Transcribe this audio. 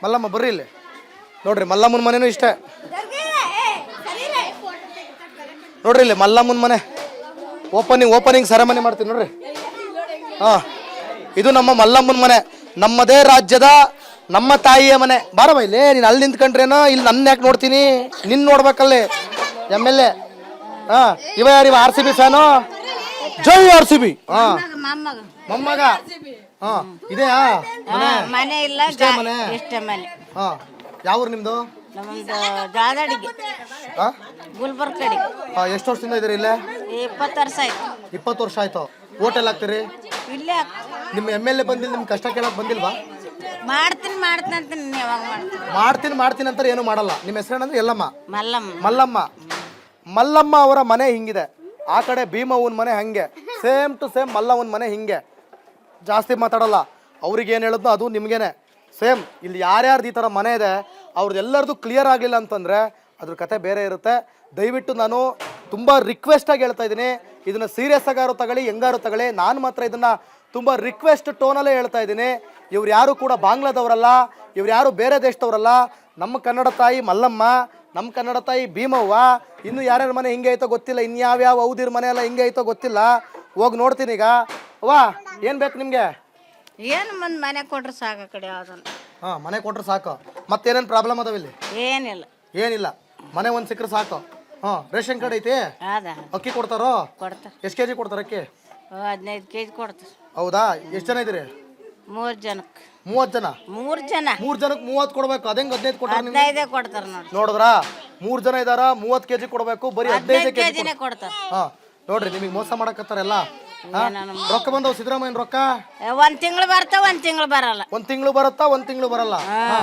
ಮಲ್ಲಮ್ಮ ಬರ್ರಿ ಇಲ್ಲಿ ನೋಡ್ರಿ, ಮಲ್ಲಮ್ಮನ ಮನೆನೂ ಇಷ್ಟೇ ನೋಡ್ರಿ. ಇಲ್ಲಿ ಮಲ್ಲಮ್ಮನ ಮನೆ ಓಪನಿಂಗ್ ಸೆರೆಮನಿ ಮಾಡ್ತೀನಿ ನೋಡ್ರಿ. ಇದು ನಮ್ಮ ಮಲ್ಲಮ್ಮನ ಮನೆ, ನಮ್ಮದೇ ರಾಜ್ಯದ ನಮ್ಮ ತಾಯಿಯ ಮನೆ. ಬಾರಮ್ಮ ಇಲ್ಲಿ, ನೀನು ಅಲ್ಲಿ ನಿಂತ್ಕೊಂಡ್ರೇನೋ, ಇಲ್ಲಿ ನನ್ನ ಯಾಕೆ ನೋಡ್ತೀನಿ, ನಿನ್ನ ನೋಡ್ಬೇಕಲ್ಲಿ. MLA ಇವ ಯಾರು? RCB ಫ್ಯಾನು, ಜೈ RCB. ಮೊಮ್ಮಗ ಇದೆಯಾ ಮನೆ ಇಲ್ಲ, ಇಷ್ಟೇ ಮನೆ. ಯಾವ ನಿಮ್ದು? ನಮ್ದು ಜಾದಡಿಗೆ, ಗುಲ್ಬರ್ಗ ಕಡೆ. ಎಷ್ಟು ವರ್ಷದಿಂದ ಇದೀರಿ ಇಲ್ಲೇ? 20 ವರ್ಷ ಆಯ್ತು. 20 ವರ್ಷ ಆಯ್ತು. ಓಟ್ ಎಲ್ಲ ಹಾಕ್ತೀರಿ? ಇಲ್ಲೇ ನಿಮ್ಮ MLA ಬಂದಿಲ್ಲ, ನಿಮ್ ಕಷ್ಟ ಕೇಳಕ್ ಬಂದಿಲ್ವಾ? ಮಾಡ್ತೀನಿ ಅಂತ ಯಾವಾಗ ಮಾಡ್ತೀನಿ ಅಂತ ಏನು ಮಾಡಲ್ಲ. ನಿಮ್ಮ ಹೆಸರೇನಂದ್ರೆ? ಎಲ್ಲಮ್ಮ. ಮಲ್ಲಮ್ಮ. ಮಲ್ಲಮ್ಮ ಅವರ ಮನೆ ಹಿಂಗಿದೆ. ಆ ಕಡೆ ಭೀಮವ್ವನ ಮನೆ ಹಂಗೆ, ಸೇಮ್ ಟು ಸೇಮ್ ಮಲ್ಲವ್ವನ ಮನೆ ಹಿಂಗೆ. ಜಾಸ್ತಿ ಮಾತಾಡಲ್ಲ, ಅವ್ರಿಗೆ ಏನು ಹೇಳಿದ್ನೋ ಅದು ನಿಮ್ಗೇನೆ ಸೇಮ್. ಇಲ್ಲಿ ಯಾರ್ಯಾರ್ದು ಈ ಥರ ಮನೆ ಇದೆ ಅವ್ರದ್ದೆಲ್ಲರದು ಕ್ಲಿಯರ್ ಆಗಲಿಲ್ಲ ಅಂತಂದರೆ ಅದ್ರ ಕತೆ ಬೇರೆ ಇರುತ್ತೆ. ದಯವಿಟ್ಟು ನಾನು ತುಂಬ ರಿಕ್ವೆಸ್ಟಾಗಿ ಹೇಳ್ತಾ ಇದ್ದೀನಿ, ಇದನ್ನು ಸೀರಿಯಸ್ ಆಗಾರು ತಗೊಳ್ಳಿ, ಹೆಂಗಾರು ತಗೊಳ್ಳಿ. ನಾನು ಮಾತ್ರ ಇದನ್ನು ತುಂಬ ರಿಕ್ವೆಸ್ಟ್ ಟೋನಲ್ಲೇ ಹೇಳ್ತಾ ಇದ್ದೀನಿ. ಇವ್ರು ಯಾರು ಕೂಡ ಬಾಂಗ್ಲಾದವರಲ್ಲ, ಇವ್ರು ಯಾರು ಬೇರೆ ದೇಶದವರಲ್ಲ. ನಮ್ಮ ಕನ್ನಡ ತಾಯಿ ಮಲ್ಲಮ್ಮ, ನಮ್ಮ ಕನ್ನಡ ತಾಯಿ ಭೀಮವ್ವ. ಇನ್ನು ಯಾರ್ಯಾರ ಮನೆ ಹಿಂಗೆ ಐತೋ ಗೊತ್ತಿಲ್ಲ, ಇನ್ಯಾವ್ಯಾವ ಔದಿರ ಮನೆ ಎಲ್ಲ ಹಿಂಗೆ ಐತೋ ಗೊತ್ತಿಲ್ಲ. ಹೋಗಿ ನೋಡ್ತೀನಿ ಈಗ. ವಾ, ಏನು ಬೇಕು ನಿಮಗೆ? ಏನು ಮನೆ ಕೊಟ್ರೆ ಸಾಕು. ಕಡೆ ಯಾವ್ದನ್ನ ಮನೆ ಕೊಟ್ರೆ ಸಾಕು. ಮತ್ತೇನೇನು ಪ್ರಾಬ್ಲಮ್ ಅದಾವ ಇಲ್ಲಿ? ಏನಿಲ್ಲ, ಮನೆ ಒಂದು ಸಿಕ್ಕರೆ ಸಾಕು. ರೇಷನ್ ಕಾರ್ಡ್ ಐತಿ? ಅಕ್ಕಿ ಕೊಡ್ತಾರೋ? ಎಷ್ಟು ಕೆಜಿ ಕೊಡ್ತಾರೆ ಅಕ್ಕಿ? 15 kg ಕೊಡ್ತಾರೆ. ಹೌದಾ? ಎಷ್ಟು ಜನ ಇದ್ದೀರಿ? 3 ಜನಕ್ಕೆ. 30 ಜನ? 3 ಜನ. 3 ಜನಕ್ಕೆ 30 ಕೊಡ್ಬೇಕು. ಅದಂಗೆ 15 ಕೊಡ್ತಾರೆ? 15 ಕೊಡ್ತಾರೆ ನೋಡಿ. ನೋಡಿದ್ರಾ? 3 ಜನ ಇದಾರ, 30 kg ಕೊಡ್ಬೇಕು. ಬರೀ 15 kg ಕೊಡ್ತಾರೆ. ನೋಡ್ರಿ, ನಿಮಗೆ ಮೋಸ ಮಾಡಕತ್ತಾರೆಲ್ಲ. ರೊಕ್ಕ ಬಂದವು ಸಿದ್ದರಾಮಯ್ಯನ ರೊಕ್ಕ? ಒಂದ್ ತಿಂಗಳು ಬರ್ತಾವ, ಒಂದ್ ತಿಂಗಳು ಬರಲ್ಲ. ಒಂದ್ ತಿಂಗಳು ಬರುತ್ತಾ, ಒಂದ್ ತಿಂಗಳು ಬರಲ್ಲ.